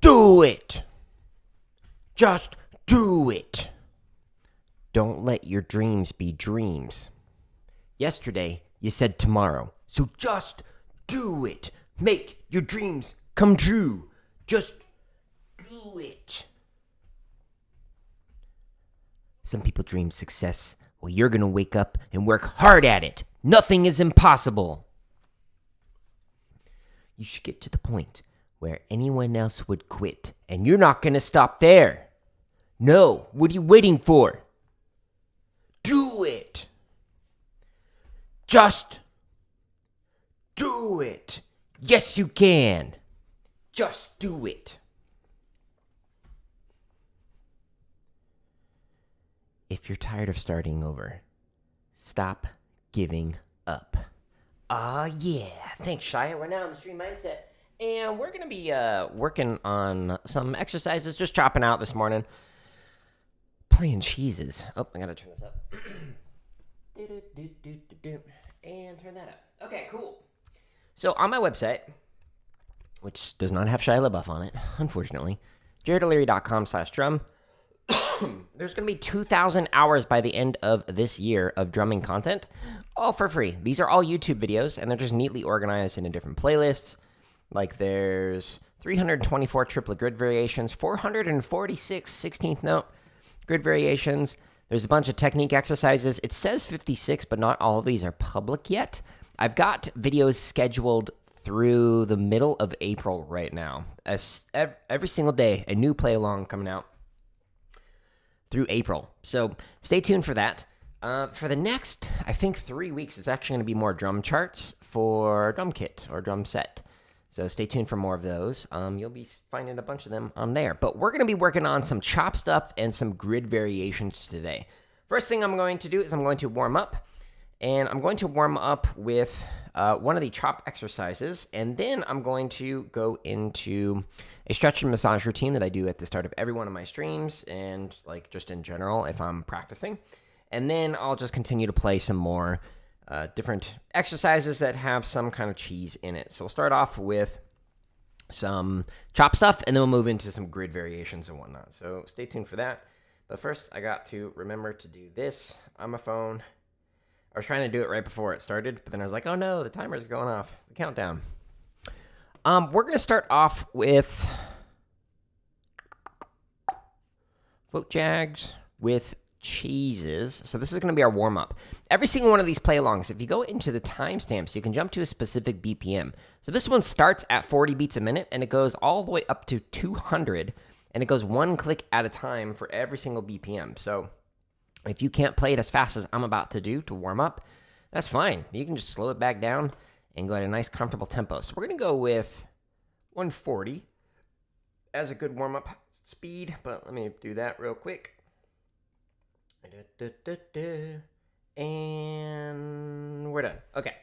Do it. Just do it. Don't let your dreams be dreams. Yesterday, you said tomorrow. So just do it. Make your dreams come true. Just do it. Some people dream success. Well, you're going to wake up and work hard at it. Nothing is impossible. You should get to the point where anyone else would quit, and you're not going to stop there. No, what are you waiting for? Do it. Just do it. Yes, you can. Just do it. If you're tired of starting over, stop giving up. Yeah. Thanks, Shia. We're now in the Stream Mindset. And we're going to be working on some exercises, just chopping out this morning. Playing cheeses. Oh, I got to turn this up. And turn that up. Okay, cool. So on my website, which does not have Shia LaBeouf on it, unfortunately, jaredoleary.com/drum. There's going to be 2,000 hours by the end of this year of drumming content, all for free. These are all YouTube videos, and they're just neatly organized into different playlists. Like there's 324 triplet grid variations, 446 16th note grid variations. There's a bunch of technique exercises. It says 56, but not all of these are public yet. I've got videos scheduled through the middle of April right now. Every single day, a new play along coming out through April. So stay tuned for that. For the next, I think 3 weeks, it's actually going to be more drum charts for drum kit or drum set. So stay tuned for more of those. You'll be finding a bunch of them on there. But we're going to be working on some chop stuff and some grid variations today. First thing I'm going to do is I'm going to warm up. And I'm going to warm up with one of the chop exercises. And then I'm going to go into a stretch and massage routine that I do at the start of every one of my streams. And like just in general if I'm practicing. And then I'll just continue to play some more different exercises that have some kind of cheese in it. So we'll start off with some chop stuff, and then we'll move into some grid variations and whatnot. So stay tuned for that. But first, I got to remember to do this on my phone. I was trying to do it right before it started, but then I was like, oh no, the timer's going off. The countdown. We're going to start off with float jags with cheeses. So this is going to be our warm-up. Every single one of these play-alongs, if you go into the timestamps, you can jump to a specific BPM. So this one starts at 40 beats a minute, and it goes all the way up to 200, and it goes one click at a time for every single BPM. So if you can't play it as fast as I'm about to do to warm up, that's fine. You can just slow it back down and go at a nice, comfortable tempo. So we're going to go with 140 as a good warm-up speed, but let me do that real quick. And we're done. Okay.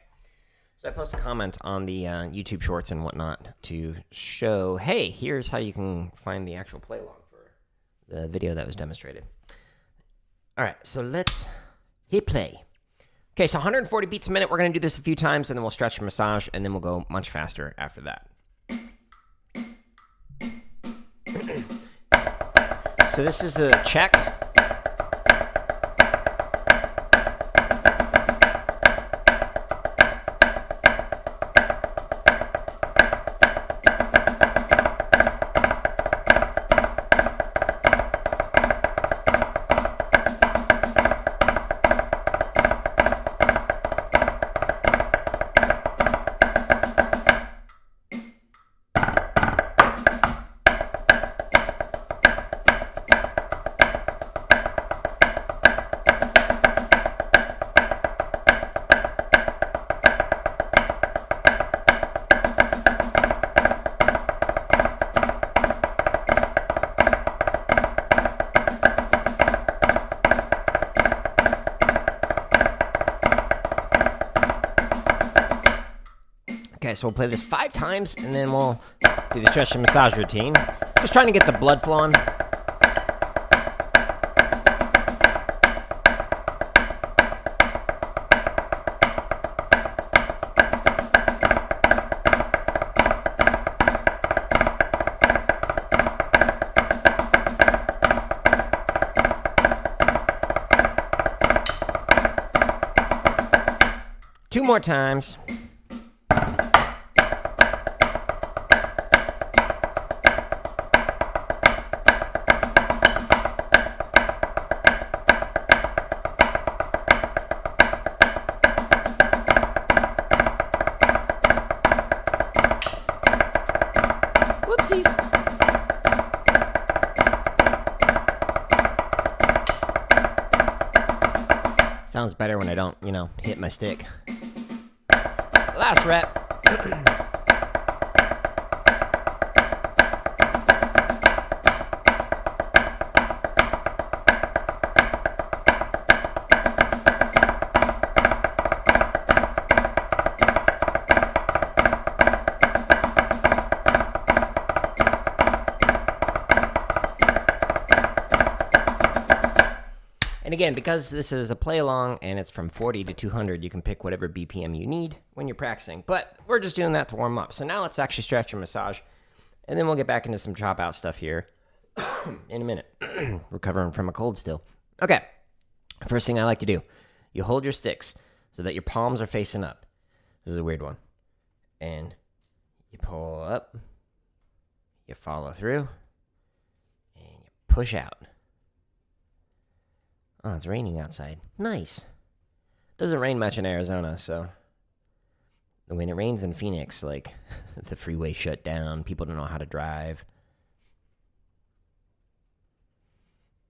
So I post a comment on the YouTube shorts and whatnot to show, hey, here's how you can find the actual play along for the video that was demonstrated. All right, so let's hit play. Okay, so 140 beats a minute. We're going to do this a few times, and then we'll stretch and massage, and then we'll go much faster after that. So this is a check. Okay, so we'll play this 5 times, and then we'll do the stretch and massage routine. Just trying to get the blood flowing. 2 more times. Whoopsies. Sounds better when I don't, hit my stick. Last rep. And again, because this is a play along and it's from 40 to 200, you can pick whatever BPM you need when you're practicing. But we're just doing that to warm up. So now let's actually stretch and massage. And then we'll get back into some chop out stuff here in a minute. Recovering from a cold still. Okay. First thing I like to do, you hold your sticks so that your palms are facing up. This is a weird one. And you pull up, you follow through, and you push out. Oh, it's raining outside. Nice. Doesn't rain much in Arizona, so when it rains in Phoenix, like, the freeway shut down, people don't know how to drive.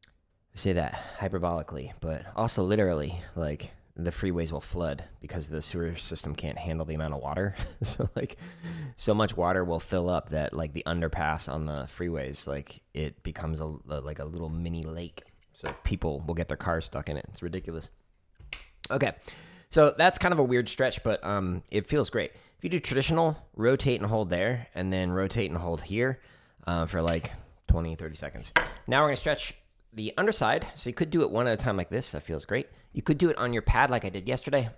I say that hyperbolically, but also literally, like, the freeways will flood because the sewer system can't handle the amount of water. So, like, so much water will fill up that, like, the underpass on the freeways, like, it becomes like a little mini lake. So people will get their cars stuck in it. It's ridiculous. Okay, so that's kind of a weird stretch, but it feels great. If you do traditional, rotate and hold there, and then rotate and hold here for like 20, 30 seconds. Now we're going to stretch the underside. So you could do it one at a time like this. That feels great. You could do it on your pad like I did yesterday.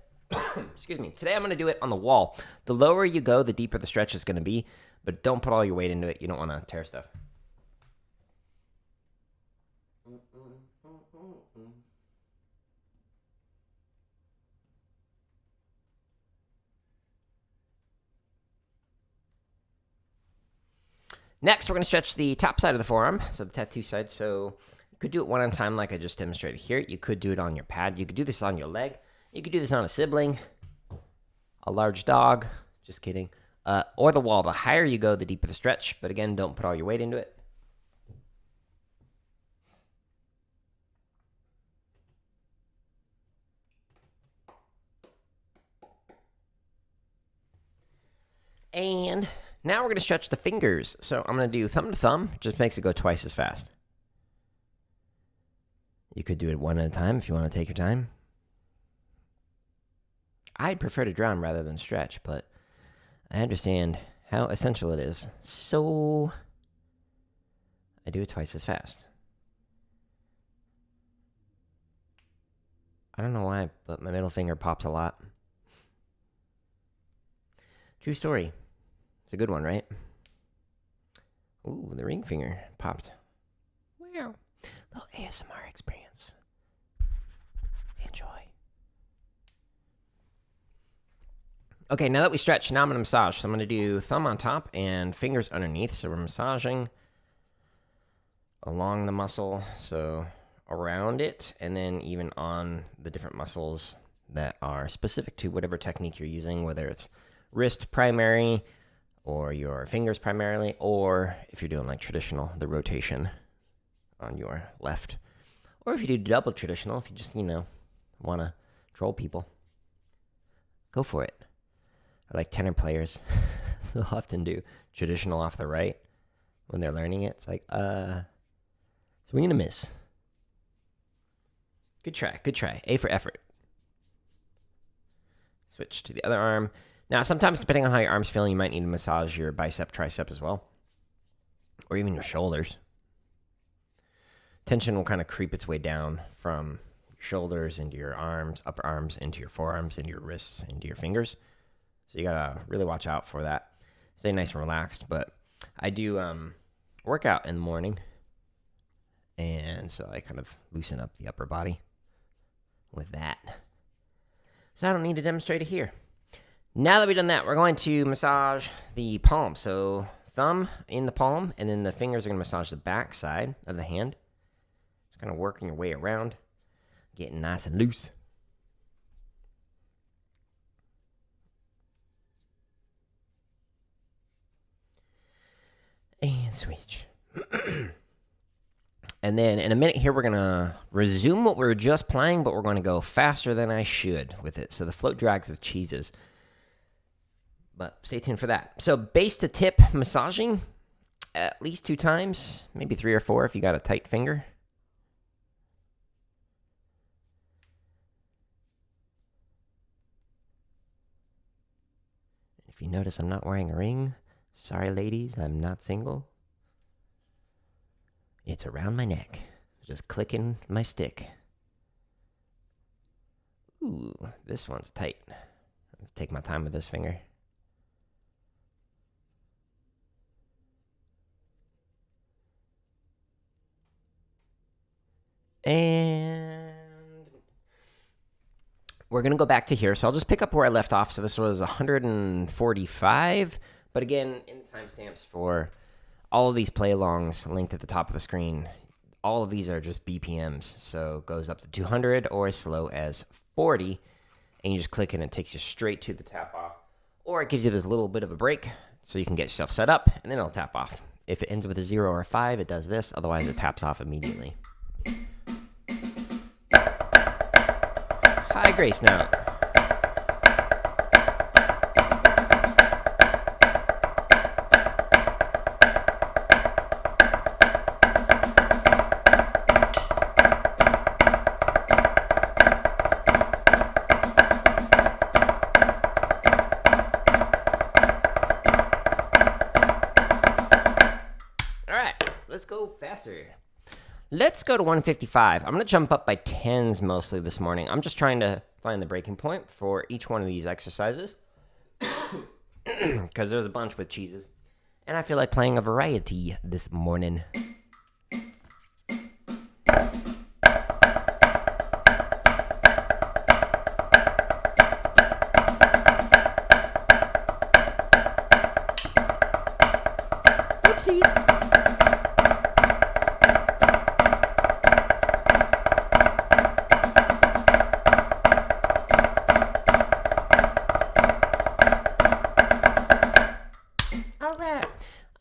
Excuse me. Today I'm going to do it on the wall. The lower you go, the deeper the stretch is going to be, but don't put all your weight into it. You don't want to tear stuff. Next, we're going to stretch the top side of the forearm, so the tattoo side. So you could do it one at a time like I just demonstrated here. You could do it on your pad. You could do this on your leg. You could do this on a sibling, a large dog, just kidding, or the wall. The higher you go, the deeper the stretch. But again, don't put all your weight into it. And now we're going to stretch the fingers. So I'm going to do thumb to thumb. Just makes it go twice as fast. You could do it one at a time if you want to take your time. I'd prefer to drum rather than stretch, but I understand how essential it is. So I do it twice as fast. I don't know why, but my middle finger pops a lot. True story. It's a good one, right? Ooh, the ring finger popped. Wow. Little ASMR experience. Enjoy. Okay, now that we stretch, now I'm going to massage. So I'm going to do thumb on top and fingers underneath. So we're massaging along the muscle, so around it, and then even on the different muscles that are specific to whatever technique you're using, whether it's wrist primary, or your fingers primarily, or if you're doing like traditional, the rotation on your left. Or if you do double traditional, if you just, want to troll people, go for it. I like tenor players. They'll often do traditional off the right when they're learning it. It's like, swing and a miss. Good try. A for effort. Switch to the other arm. Now, sometimes, depending on how your arm's feeling, you might need to massage your bicep, tricep as well, or even your shoulders. Tension will kind of creep its way down from your shoulders into your arms, upper arms, into your forearms, into your wrists, into your fingers. So you gotta really watch out for that. Stay nice and relaxed. But I do work out in the morning, and so I kind of loosen up the upper body with that. So I don't need to demonstrate it here. Now that we've done that, we're going to massage the palm. So thumb in the palm, and then the fingers are going to massage the back side of the hand. Just kind of working your way around, getting nice and loose. And switch. And then in a minute here, we're going to resume what we were just playing, but we're going to go faster than I should with it. So the float drags with cheeses. But stay tuned for that. So base to tip massaging at least 2 times, maybe 3 or 4 if you got a tight finger. If you notice I'm not wearing a ring, sorry ladies, I'm not single. It's around my neck, just clicking my stick. Ooh, this one's tight. I'll take my time with this finger. And we're going to go back to here. So I'll just pick up where I left off. So this was 145. But again, in the timestamps for all of these play-alongs linked at the top of the screen, all of these are just BPMs. So it goes up to 200 or as slow as 40. And you just click and it takes you straight to the tap off. Or it gives you this little bit of a break so you can get yourself set up and then it'll tap off. If it ends with a 0 or a 5, it does this. Otherwise, it taps off immediately. High Grace note. Let's go faster. Let's go to 155. I'm going to jump up by 10s mostly this morning. I'm just trying to find the breaking point for each one of these exercises. Because there's a bunch with cheeses. And I feel like playing a variety this morning. Oopsies.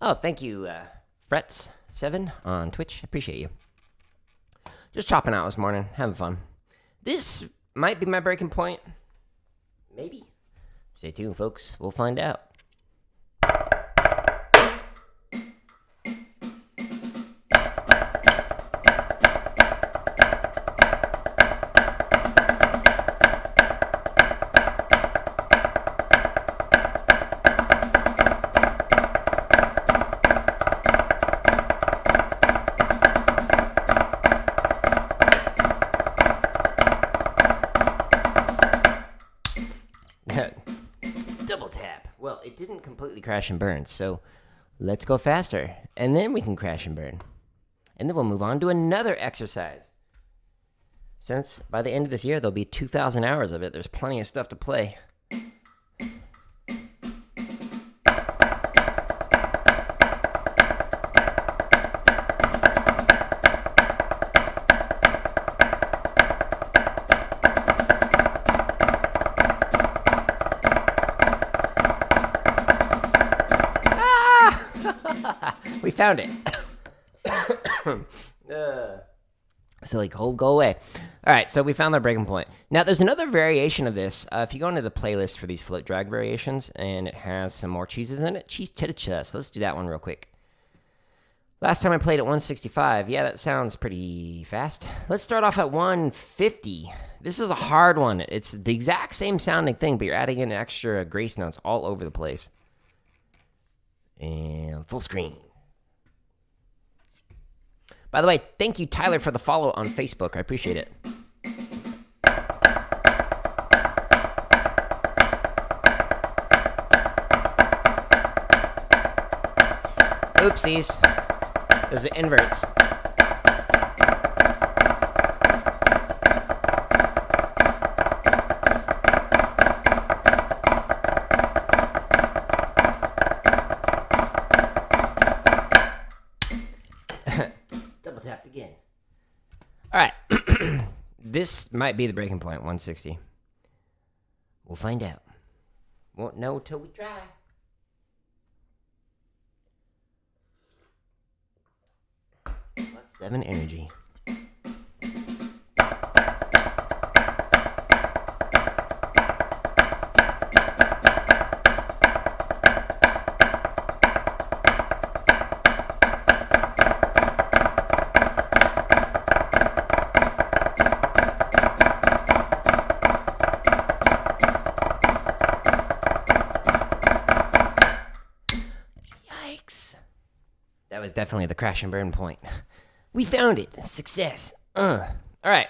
Oh, thank you, Frets7 on Twitch. Appreciate you. Just chopping out this morning, having fun. This might be my breaking point. Maybe. Stay tuned, folks. We'll find out. Double tap. Well, it didn't completely crash and burn, so let's go faster. And then we can crash and burn. And then we'll move on to another exercise. Since by the end of this year, there'll be 2,000 hours of it. There's plenty of stuff to play. We found it. Silly cold, go away. All right, so we found our breaking point. Now, there's another variation of this. If you go into the playlist for these float drag variations, and it has some more cheeses in it, chutichuhs. Let's do that one real quick. Last time I played at 165. Yeah, that sounds pretty fast. Let's start off at 150. This is a hard one. It's the exact same sounding thing, but you're adding in extra grace notes all over the place. And full screen. By the way, thank you, Tyler, for the follow on Facebook. I appreciate it. Oopsies. Those are inverts. This might be the breaking point, 160. We'll find out. Won't know till we try. +7 energy. That was definitely the crash and burn point. We found it. Success. All right.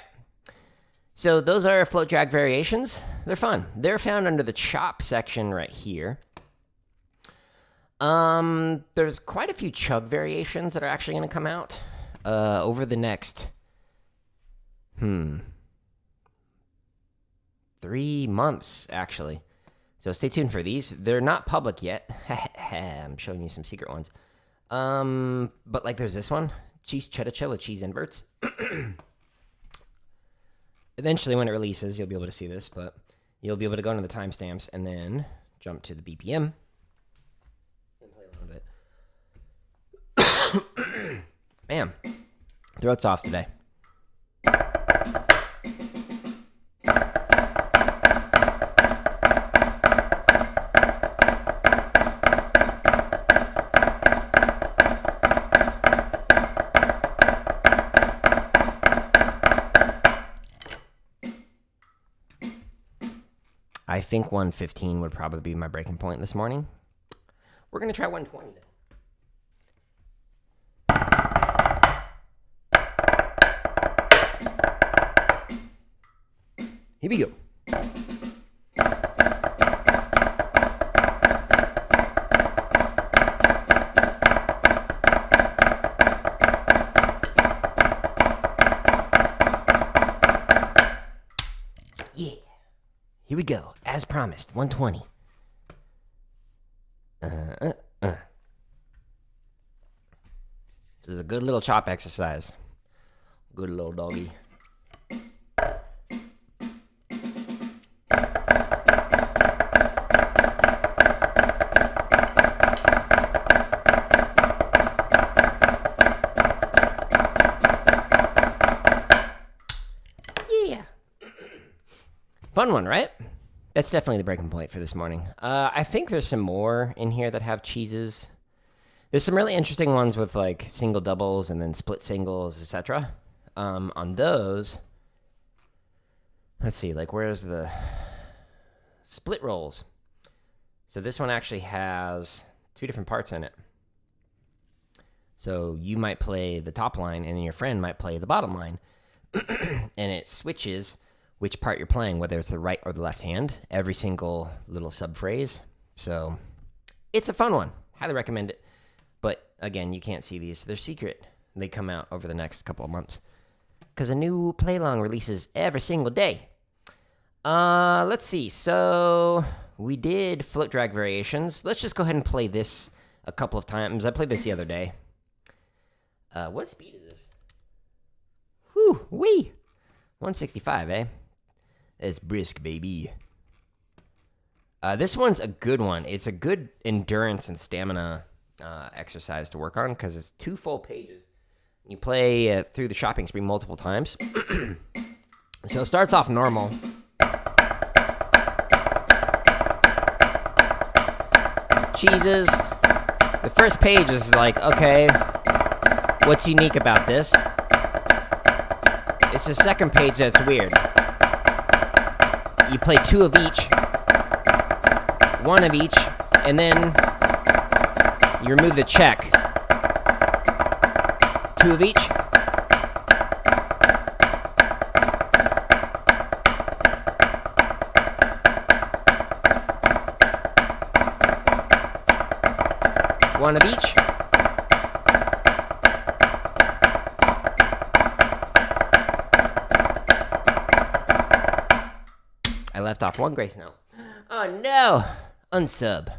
So those are float drag variations. They're fun. They're found under the chop section right here. There's quite a few chug variations that are actually going to come out over the next 3 months, actually. So stay tuned for these. They're not public yet. I'm showing you some secret ones. But like there's this one, chutichuhs cheese inverts. Eventually when it releases, you'll be able to see this, but you'll be able to go into the timestamps and then jump to the BPM and play a little bit. Man, throat's off today. I think 115 would probably be my breaking point this morning. We're going to try 120 then. Here we go. Yeah. Here we go. As promised, 120. This is a good little chop exercise. Good little doggy. Yeah. Fun one, right? That's definitely the breaking point for this morning. I think there's some more in here that have cheeses. There's some really interesting ones with like single doubles and then split singles, etc. On those, let's see, like where's the split rolls? So this one actually has 2 different parts in it. So you might play the top line and then your friend might play the bottom line. And it switches which part you're playing, whether it's the right or the left hand, every single little subphrase. So it's a fun one. Highly recommend it. But again, you can't see these. They're secret. They come out over the next couple of months because a new play-along releases every single day. Let's see. So we did float drag variations. Let's just go ahead and play this a couple of times. I played this the other day. What speed is this? Whew, wee. 165, eh? It's brisk, baby. This one's a good one. It's a good endurance and stamina exercise to work on because it's 2 full pages. You play through the shopping spree multiple times. So it starts off normal. Cheeses. The first page is like, okay, what's unique about this? It's the second page that's weird. You play 2 of each, 1 of each, and then you remove the check. 2 of each. One of each. I left off 1 grace note. Oh no! Unsub.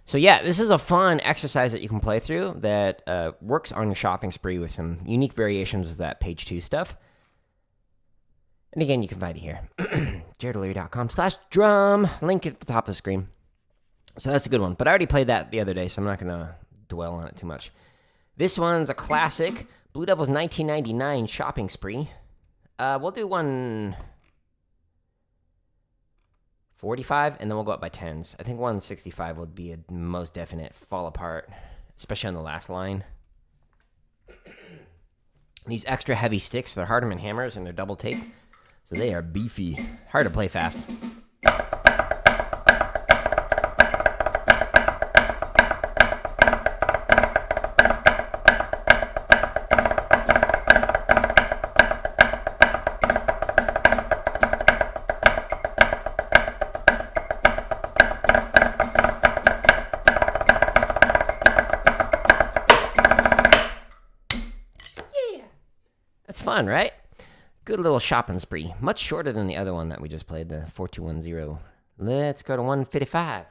So yeah, this is a fun exercise that you can play through that works on your shopping spree with some unique variations with that page 2 stuff. And again, you can find it here. jaredleary.com/drum. Link at the top of the screen. So that's a good one. But I already played that the other day, so I'm not going to dwell on it too much. This one's a classic. Blue Devil's 1999 Shopping Spree. We'll do 145, and then we'll go up by tens. I think 165 would be a most definite fall apart, especially on the last line. These extra heavy sticks, they're Hardeman hammers, and they're double tape, so they are beefy. Hard to play fast. That's fun, right? Good little shopping spree. Much shorter than the other one that we just played, the 4210. Let's go to 155.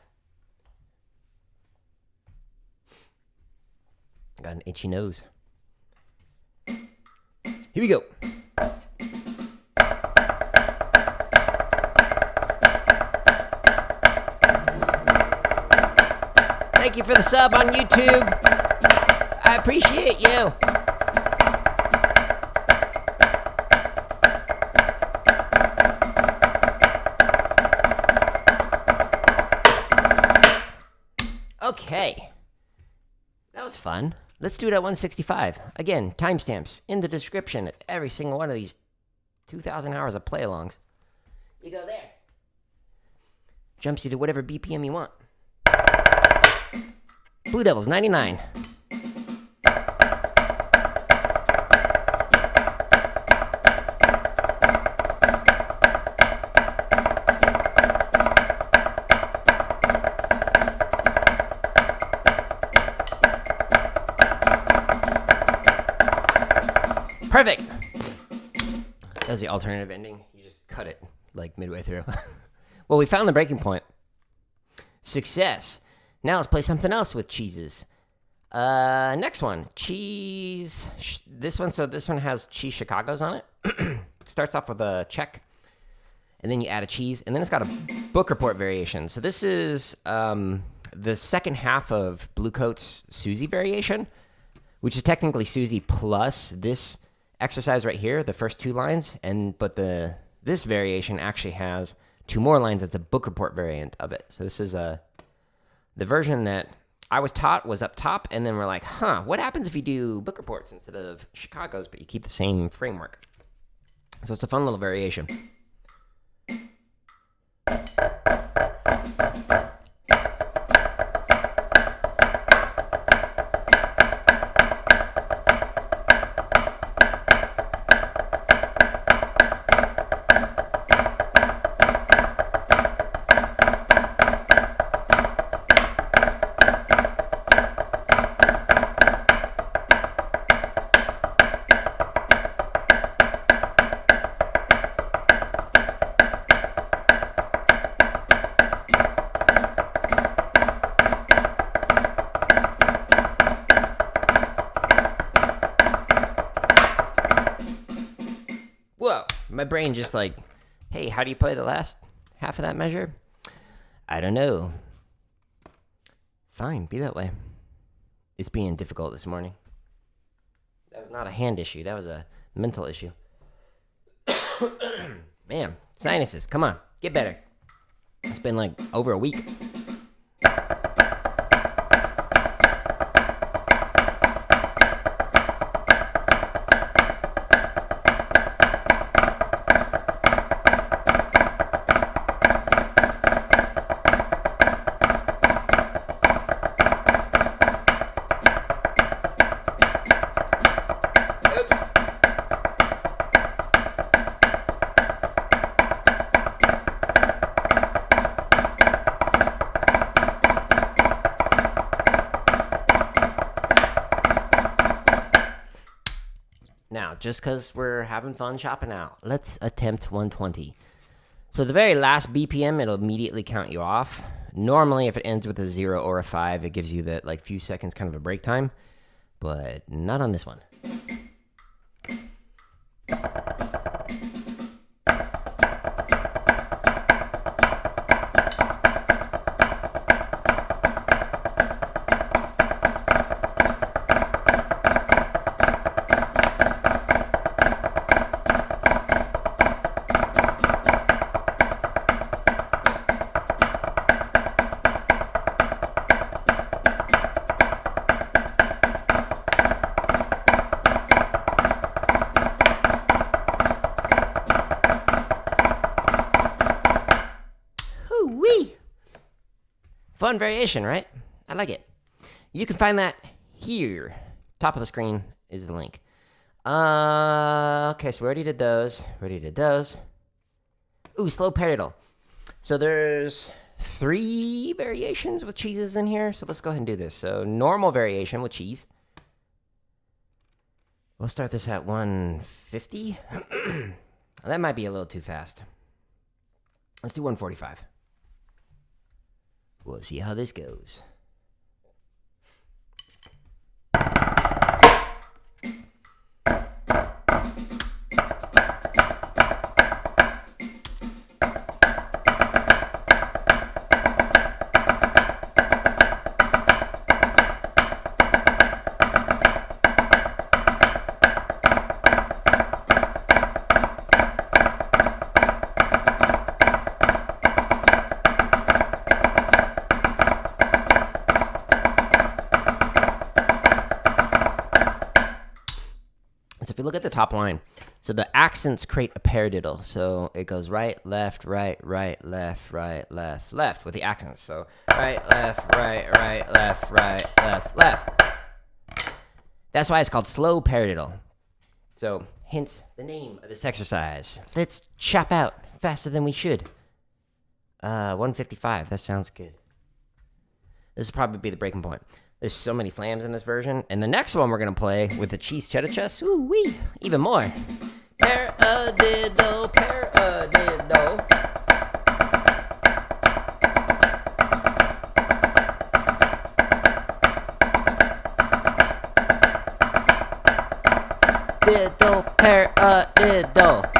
Got an itchy nose. Here we go. Thank you for the sub on YouTube. I appreciate you. Okay, that was fun. Let's do it at 165. Again, timestamps in the description of every single one of these 2,000 hours of play-alongs. You go there. Jumps you to whatever BPM you want. Blue Devils, 99. Perfect. That was the alternative ending. You just cut it like midway through. Well, we found the breaking point. Success. Now let's play something else with cheeses. Next one, cheese. This one has cheese Chicago's on it. Starts off with a check, and then you add a cheese, and then it's got a book report variation. So this is the second half of Blue Coat's Suzie variation, which is technically Suzie plus this exercise right here, the first two lines, but this variation actually has two more lines. It's a book report variant of it. So this is the version that I was taught was up top, and then we're like, what happens if you do book reports instead of Chicago's, but you keep the same framework? So it's a fun little variation. Whoa, my brain just like, hey, how do you play the last half of that measure? I don't know. Fine, be that way. It's being difficult this morning. That was not a hand issue, that was a mental issue. Man, sinuses, come on, get better. It's been like over a week. Now, just because we're having fun shopping out, let's attempt 120. So the very last BPM, it'll immediately count you off. Normally, if it ends with a 0 or a 5, it gives you that like few seconds kind of a break time, but not on this one. Fun variation, right? I like it. You can find that here. Top of the screen is the link. Okay, so we already did those. Ooh, slow paradiddle. So there's 3 variations with cheeses in here. So let's go ahead and do this. So normal variation with cheese. We'll start this at 150. That might be a little too fast. Let's do 145. We'll see how this goes. So if you look at the top line, so the accents create a paradiddle. So it goes right, left, right, right, left, right, left, left with the accents. So right, left, right, right, left, right, left, left. That's why it's called slow paradiddle. So hence the name of this exercise. Let's chop out faster than we should. 155, that sounds good. This will probably be the breaking point. There's so many flams in this version. And the next one we're going to play with the cheese chutichuhs. Ooh wee, even more. Paradiddle, paradiddle. Diddle, paradiddle.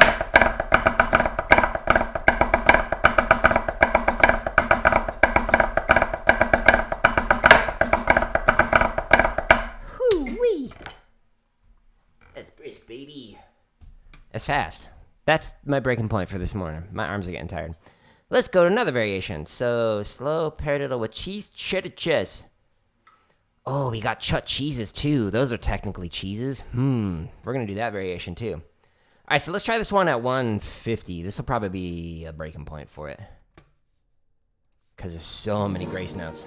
That's brisk, baby. That's fast. That's my breaking point for this morning. My arms are getting tired. Let's go to another variation. So, slow paradiddle with cheese chutichuhs. Oh, we got chut cheeses too. Those are technically cheeses. We're going to do that variation too. All right, so let's try this one at 150. This will probably be a breaking point for it. Because there's so many grace notes.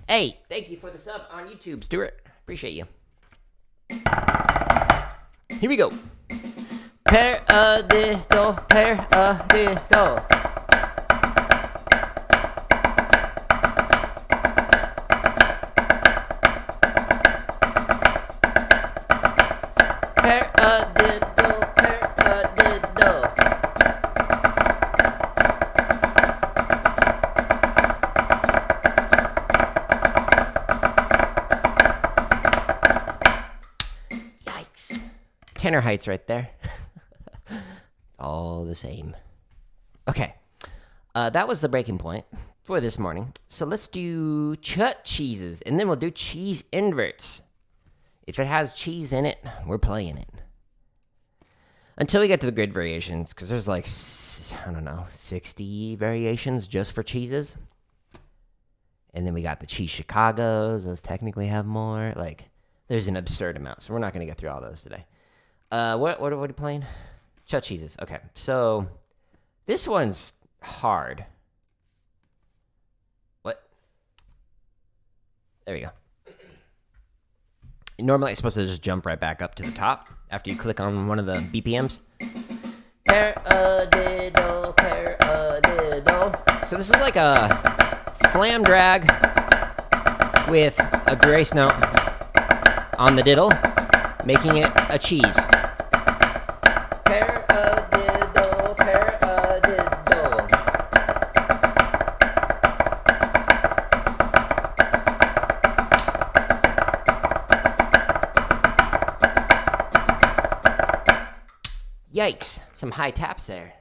Hey, thank you for the sub on YouTube, Stuart. Appreciate you. Here we go. Paradiddle, paradiddle. Paradiddle, paradiddle. Yikes. Tenor heights right there. All the same. Okay. That was the breaking point for this morning. So let's do chut cheeses, and then we'll do cheese inverts. If it has cheese in it, we're playing it. Until we get to the grid variations, because there's like, I don't know, 60 variations just for cheeses. And then we got the cheese Chicagos. Those technically have more. Like, there's an absurd amount, so we're not going to get through all those today. What are we playing? Chut cheeses. Okay, so this one's hard. What? There we go. Normally, it's supposed to just jump right back up to the top after you click on one of the BPMs. Paradiddle, paradiddle. So this is like a flam drag with a grace note on the diddle, making it a cheese. Paradiddle, paradiddle. Yikes, some high taps there.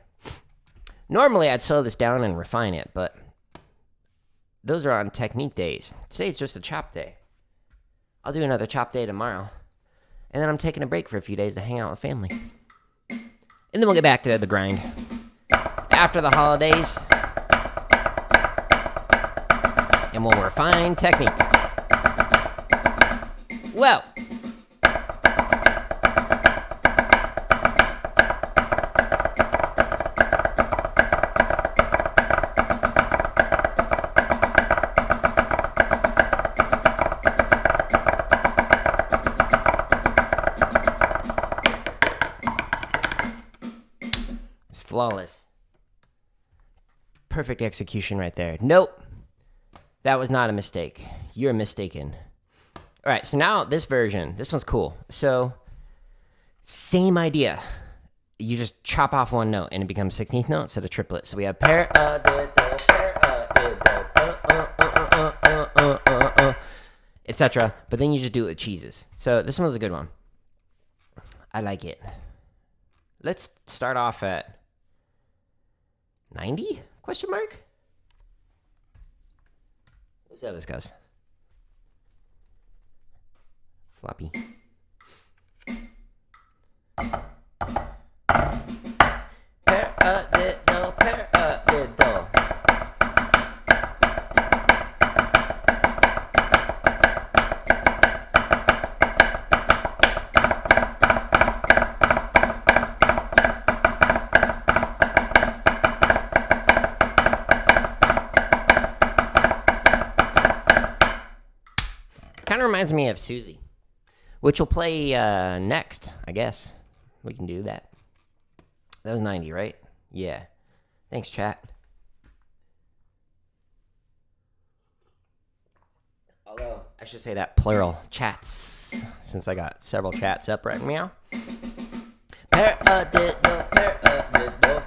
Normally I'd slow this down and refine it, but those are on technique days. Today's just a chop day. I'll do another chop day tomorrow. And then I'm taking a break for a few days to hang out with family. And then we'll get back to the grind. After the holidays. And we'll refine technique. Well. Flawless. Perfect execution right there. Nope. That was not a mistake. You're mistaken. All right, so now this version. This one's cool. So, same idea. You just chop off one note, and it becomes 16th note instead of triplet. So we have etc. But then you just do it with cheeses. So this one's a good one. I like it. Let's start off at 90? Question mark? Let's see how this goes. Floppy. Kind of reminds me of Suzie, which will play next, I guess. We can do that. That was 90, right? Yeah. Thanks, chat. Although, I should say that plural, chats, since I got several chats up right now. Paradiddle, paradiddle.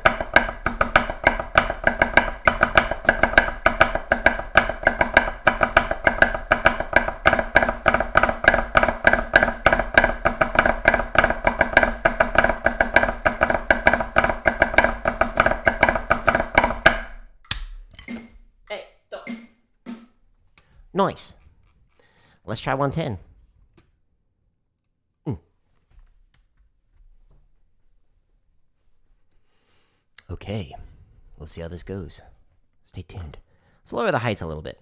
Nice. Let's try 110. Okay. We'll see how this goes. Stay tuned. Let's lower the heights a little bit.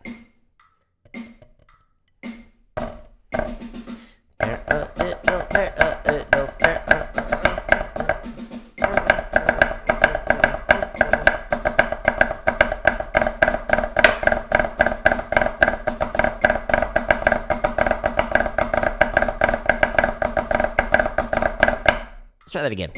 Try that again.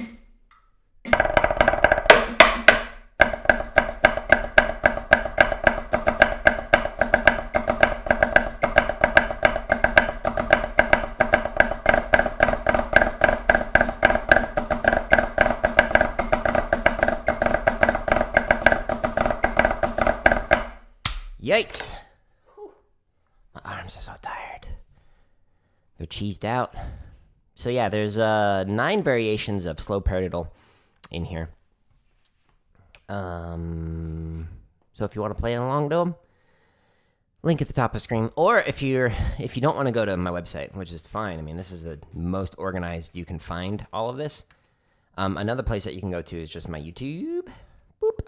Yikes. Whew. My arms are so tired. They're cheesed out. So yeah, there's 9 variations of slow paradiddle in here. So if you want to play along to them, link at the top of the screen. Or if you don't want to go to my website, which is fine. I mean, this is the most organized you can find all of this. Another place that you can go to is just my YouTube. Boop.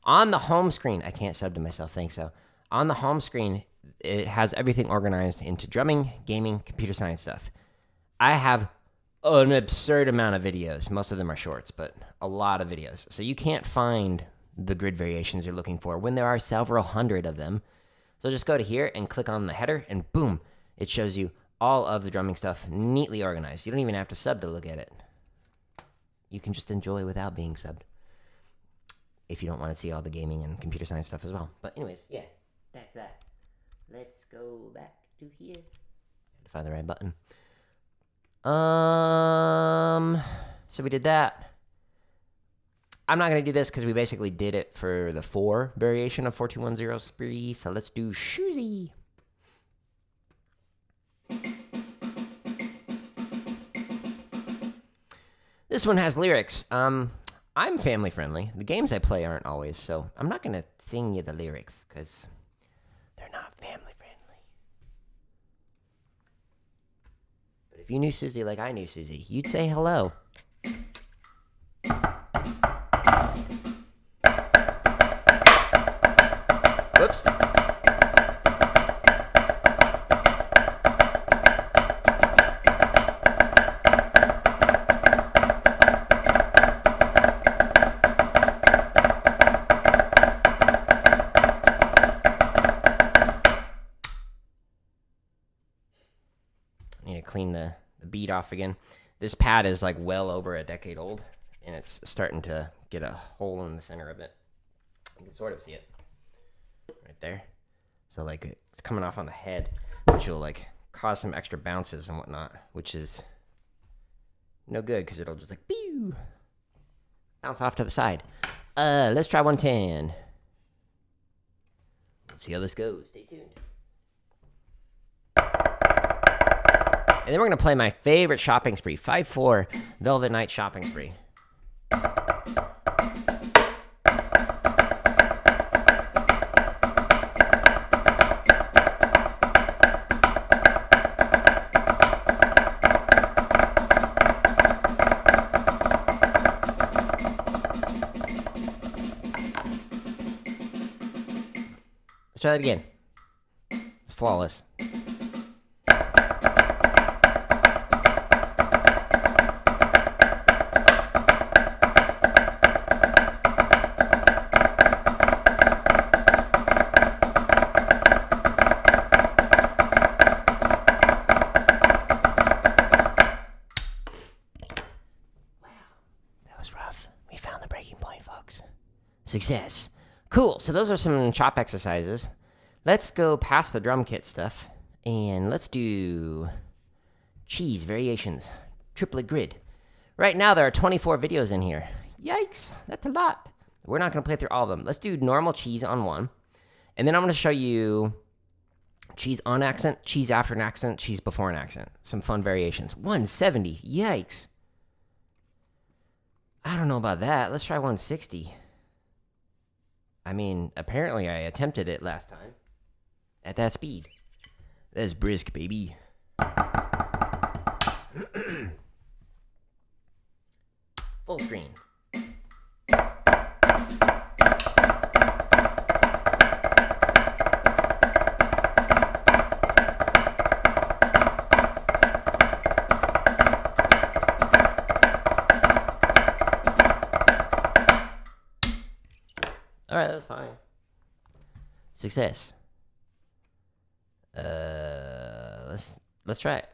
On the home screen, I can't sub to myself, thanks so. On the home screen, it has everything organized into drumming, gaming, computer science stuff. I have an absurd amount of videos. Most of them are shorts, but a lot of videos. So you can't find the grid variations you're looking for when there are several hundred of them. So just go to here and click on the header, and boom, it shows you all of the drumming stuff neatly organized. You don't even have to sub to look at it. You can just enjoy without being subbed, if you don't want to see all the gaming and computer science stuff as well. But anyways, yeah, that's that. Let's go back to here. To find the right button. So we did that. I'm not going to do this because we basically did it for the 4 variation of 4210 spree. So let's do Suzie. This one has lyrics. I'm family friendly. The games I play aren't always, so I'm not going to sing you the lyrics because they're not family friendly. But if you knew Suzie like I knew Suzie, you'd say hello. Whoops. Clean the bead off again. This pad is like well over a decade old, and it's starting to get a hole in the center of it. You can sort of see it right there. So like it's coming off on the head, which will like cause some extra bounces and whatnot, which is no good because it'll just like pew, bounce off to the side. Let's try 110. Let's see how this goes. Stay tuned. And then we're going to play my favorite shopping spree, 5/4 Velvet Night Shopping Spree. Let's try that again. It's flawless. Success. Cool. So those are some chop exercises. Let's go past the drum kit stuff and let's do cheese variations. Triplet grid. Right now there are 24 videos in here. Yikes. That's a lot. We're not going to play through all of them. Let's do normal cheese on one. And then I'm going to show you cheese on accent, cheese after an accent, cheese before an accent. Some fun variations. 170. Yikes. I don't know about that. Let's try 160. I mean, apparently I attempted it last time at that speed. That's brisk, baby. Full screen. All right, that was fine. Success. Let's try it.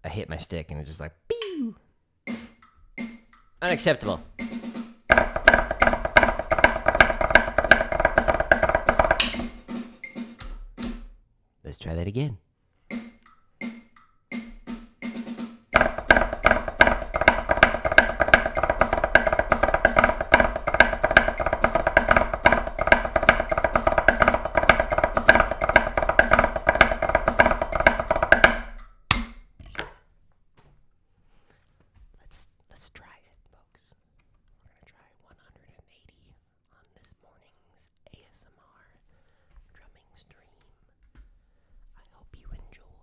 I hit my stick and it just like pew. Unacceptable. Let's try that again. Let's try it, folks. We're gonna try 180 on this morning's ASMR drumming stream. I hope you enjoy.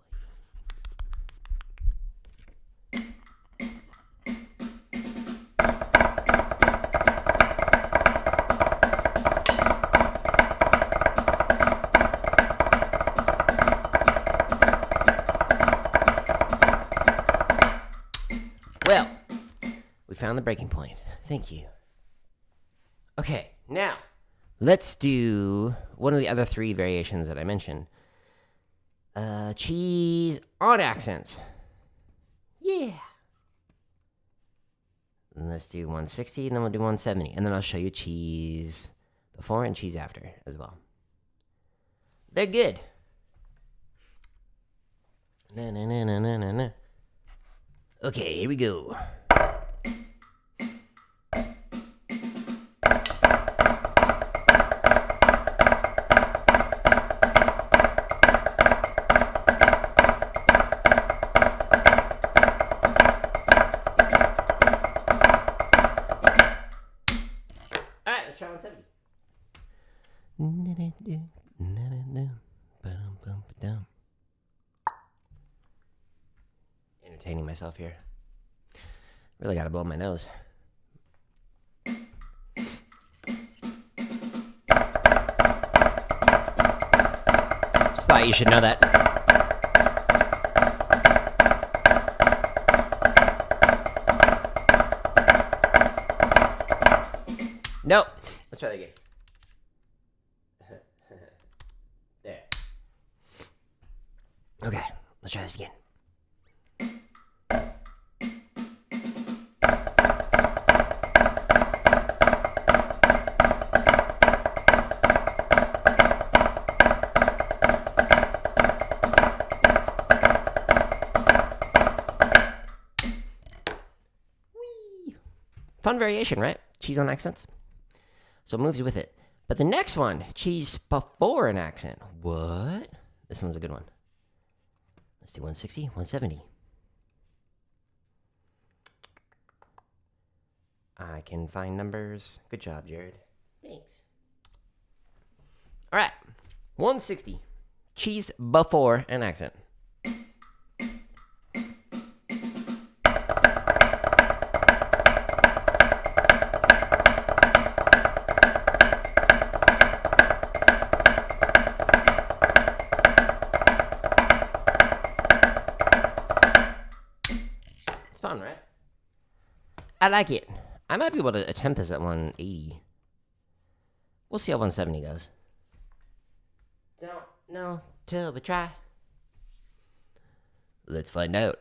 Well, we found the breaking point. Thank you. Okay, now let's do one of the other three variations that I mentioned. Cheese on accents. Yeah. And let's do 160, and then we'll do 170. And then I'll show you cheese before and cheese after as well. They're good. Na, na, na, na, na, na, na. Okay, here we go. Alright, let's try 170. Entertaining myself here. Really gotta blow my nose. Just thought you should know that. Let's try that again. There. Okay, let's try this again. Fun variation, right? Cheese on accents. So it moves with it. But the next one, cheese before an accent. What? This one's a good one. Let's do 160, 170. I can find numbers. Good job, Jared. Thanks. All right. 160. Cheese before an accent. It's fun, right? I like it. I might be able to attempt this at 180. We'll see how 170 goes. Don't know till we try. Let's find out.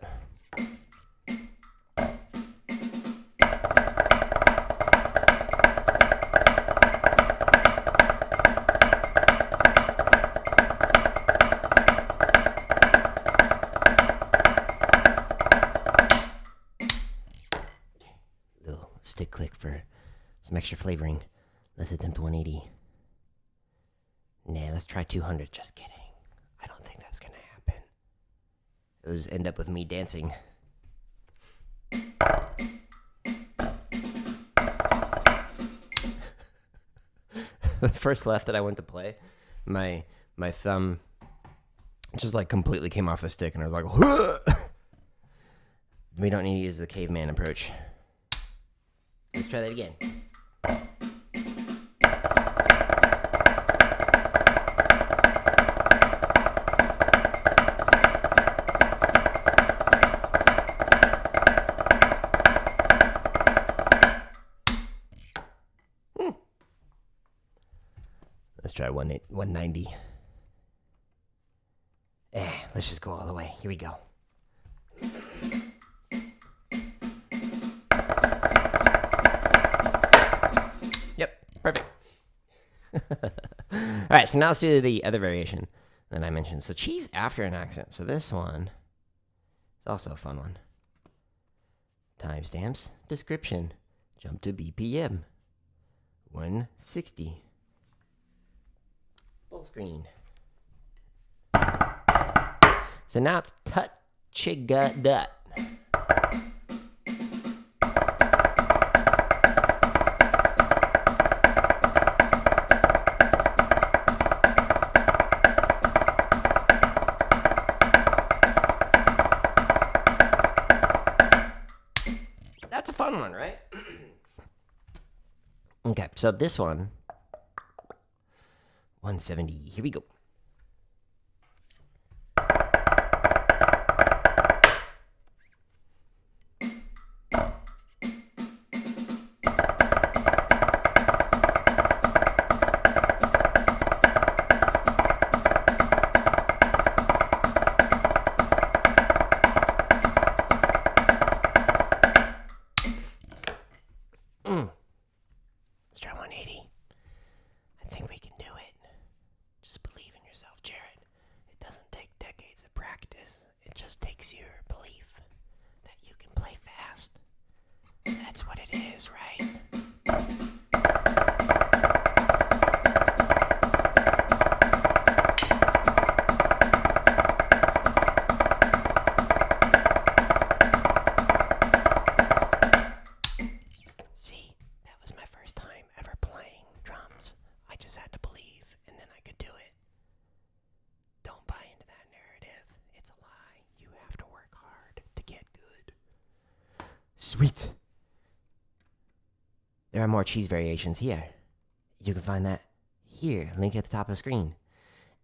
Little stick click for some extra flavoring. Let's attempt 180. Nah, let's try 200. Just kidding. I don't think that's gonna happen. It'll just end up with me dancing. The first left that I went to play, my thumb just like completely came off the stick, and I was like, "Huh!" We don't need to use the caveman approach. Let's try that again. Let's try 190. Let's just go all the way. Here we go. Yep, perfect. All right, so now let's do the other variation that I mentioned. So cheese after an accent. So this one is also a fun one. Timestamps, description, jump to BPM, 160. Full screen. So now it's chutichuhs. That's a fun one, right? Okay, so this one, 170. Here we go. Let's try 180. I think we can do it. Just believe in yourself, Jared. It doesn't take decades of practice. It just takes your belief that you can play fast. That's what it is, right? See, that was my first time ever playing drums. I just had to believe, and then I could do it. Don't buy into that narrative. It's a lie. You have to work hard to get good. Sweet. There are more cheese variations here. You can find that here. Link at the top of the screen.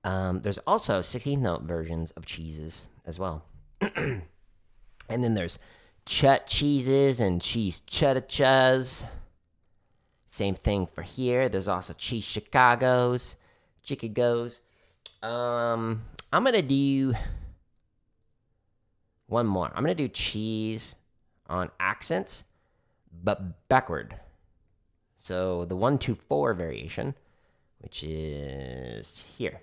There's also 16-note versions of cheeses as well. And then there's chutichuhs and cheese chutichuhs. Same thing for here. There's also cheese Chicago's. I'm gonna do one more. I'm gonna do cheese on accents, but backward. So the 1-2-4 variation, which is here.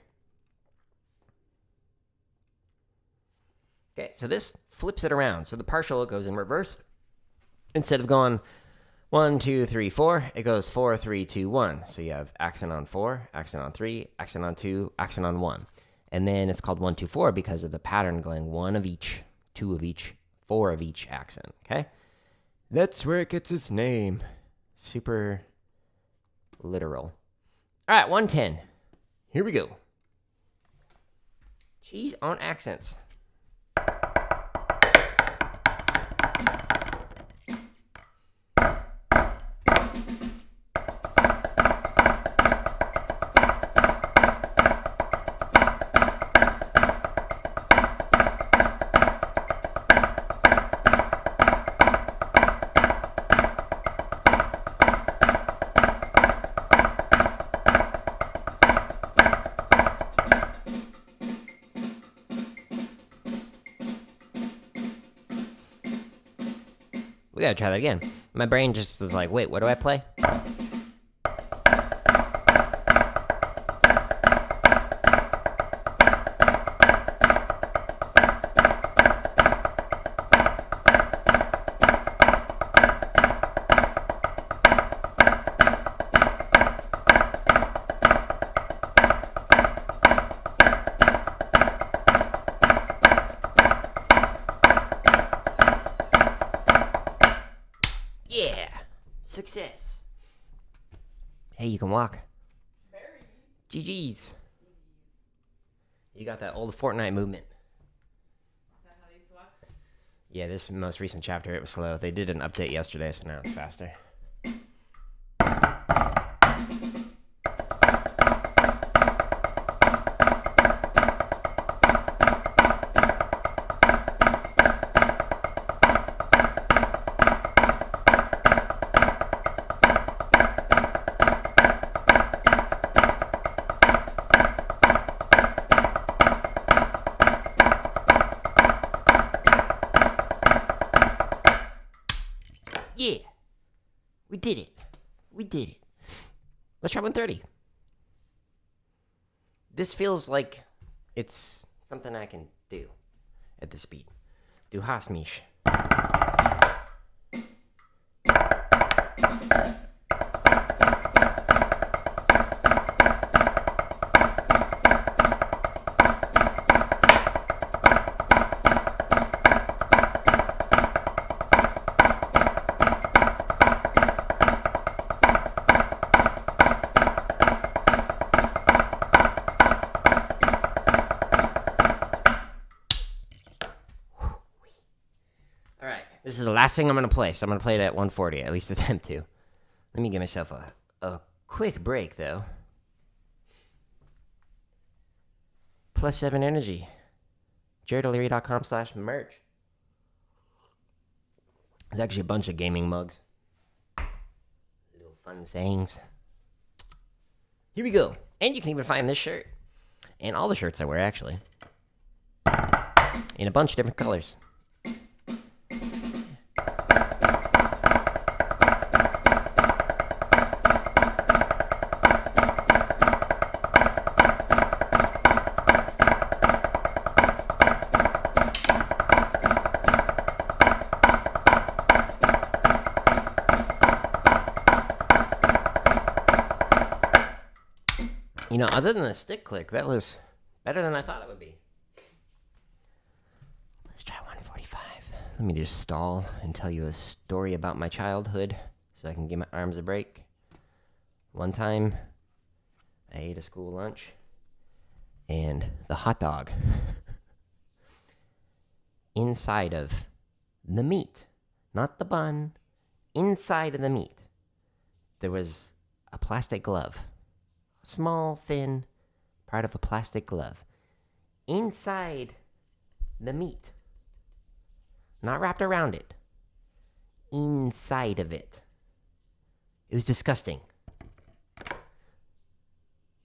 Okay, so this flips it around. So the partial goes in reverse. Instead of going 1, 2, 3, 4, it goes 4, 3, 2, 1. So you have accent on 4, accent on 3, accent on 2, accent on 1. And then it's called 1-2-4 because of the pattern going 1 of each, 2 of each, 4 of each accent. Okay? That's where it gets its name. Super literal. All right, 110. Here we go. Cheese on accents. We gotta try that again. My brain just was like, wait, what do I play? Yeah! Success! Hey, you can walk. GG's. You got that old Fortnite movement. Is that how they used to walk? Yeah, this most recent chapter, it was slow. They did an update yesterday, so now it's faster. Yeah, we did it. We did it. Let's try 130. This feels like it's something I can do at this speed. Du hast mich. This is the last thing I'm going to play, so I'm going to play it at 140, at least attempt to. Let me give myself a quick break, though. +7 energy. JaredO'Leary.com/merch. There's actually a bunch of gaming mugs. Little fun sayings. Here we go. And you can even find this shirt. And all the shirts I wear, actually. In a bunch of different colors. You know, other than the stick click, that was better than I thought it would be. Let's try 145. Let me just stall and tell you a story about my childhood so I can give my arms a break. One time, I ate a school lunch, and the hot dog inside of the meat, not the bun, inside of the meat, there was a plastic glove. Small, thin part of a plastic glove inside the meat, not wrapped around it, inside of it. It was disgusting.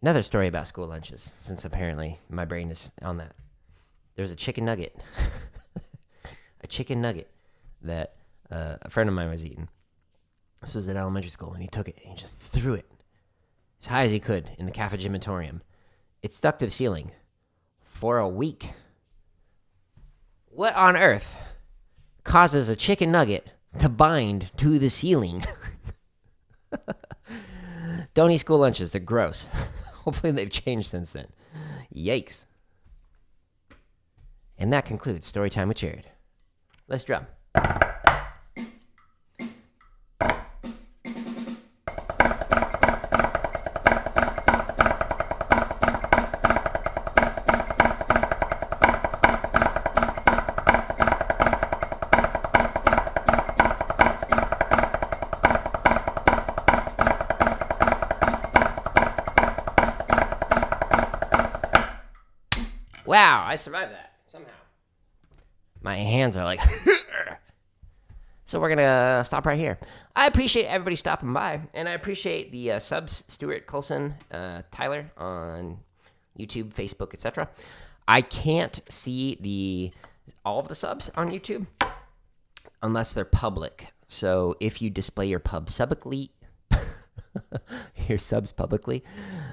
Another story about school lunches, since apparently my brain is on that. There's a chicken nugget. A chicken nugget that a friend of mine was eating. This was at elementary school, and he took it and he just threw it as high as he could in the cafegimatorium. It stuck to the ceiling for a week. What on earth causes a chicken nugget to bind to the ceiling? Don't eat school lunches. They're gross. Hopefully they've changed since then. Yikes. And that concludes Storytime with Jared. Let's drum. Wow, I survived that somehow. My hands are like... So we're going to stop right here. I appreciate everybody stopping by, and I appreciate the subs, Stuart, Colson, Tyler on YouTube, Facebook, etc. I can't see all of the subs on YouTube unless they're public. So if you display your publicly, your subs publicly,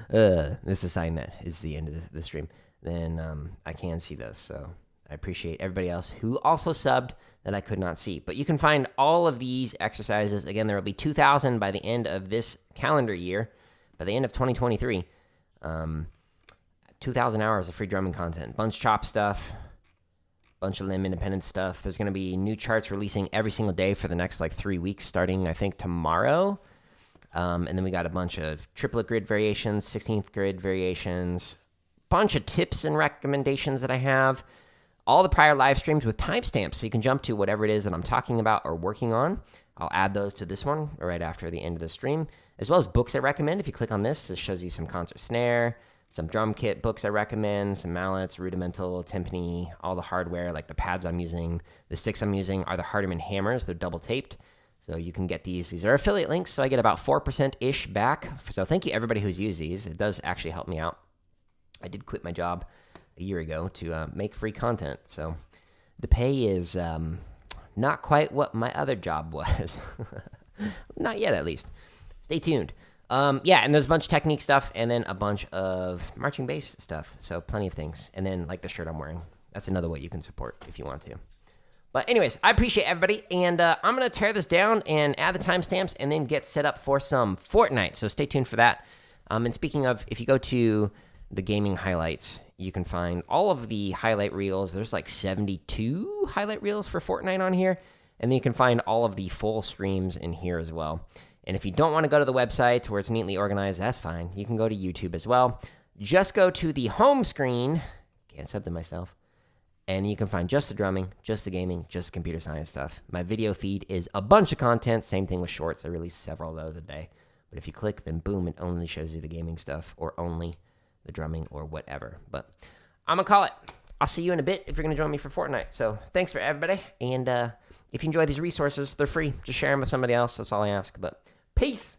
this is a sign that is the end of the stream, then I can see those. So I appreciate everybody else who also subbed that I could not see. But you can find all of these exercises. Again, there will be 2,000 by the end of this calendar year, by the end of 2023. 2,000 hours of free drumming content. Bunch chop stuff, bunch of limb independent stuff. There's going to be new charts releasing every single day for the next 3 weeks, starting, I think, tomorrow. And then we got a bunch of triplet grid variations, 16th grid variations, bunch of tips and recommendations that I have. All the prior live streams with timestamps, so you can jump to whatever it is that I'm talking about or working on. I'll add those to this one right after the end of the stream, as well as books I recommend. If you click on this, it shows you some concert snare, some drum kit books I recommend, some mallets, rudimental, timpani, all the hardware, like the pads I'm using. The sticks I'm using are the Hardeman hammers. They're double taped, so you can get these. These are affiliate links, so I get about 4%-ish back. So thank you everybody who's used these. It does actually help me out. I did quit my job a year ago to make free content, so the pay is not quite what my other job was. Not yet, at least. Stay tuned. Yeah, and there's a bunch of technique stuff, and then a bunch of marching bass stuff, so plenty of things. And then, like the shirt I'm wearing, that's another way you can support if you want to. But anyways, I appreciate everybody, and I'm going to tear this down and add the timestamps and then get set up for some Fortnite, so stay tuned for that. And speaking of, if you go to the gaming highlights, you can find all of the highlight reels. There's 72 highlight reels for Fortnite on here, and then you can find all of the full streams in here as well. And if you don't want to go to the website where it's neatly organized, that's fine. You can go to YouTube as well. Just go to the home screen, can't sub to myself, and you can find just the drumming, just the gaming, just computer science stuff. My video feed is a bunch of content. Same thing with shorts. I release several of those a day. But if you click, then boom, it only shows you the gaming stuff, or only the drumming, or whatever. But I'm going to call it. I'll see you in a bit if you're going to join me for Fortnite. So thanks for everybody. And if you enjoy these resources, they're free. Just share them with somebody else. That's all I ask. But peace.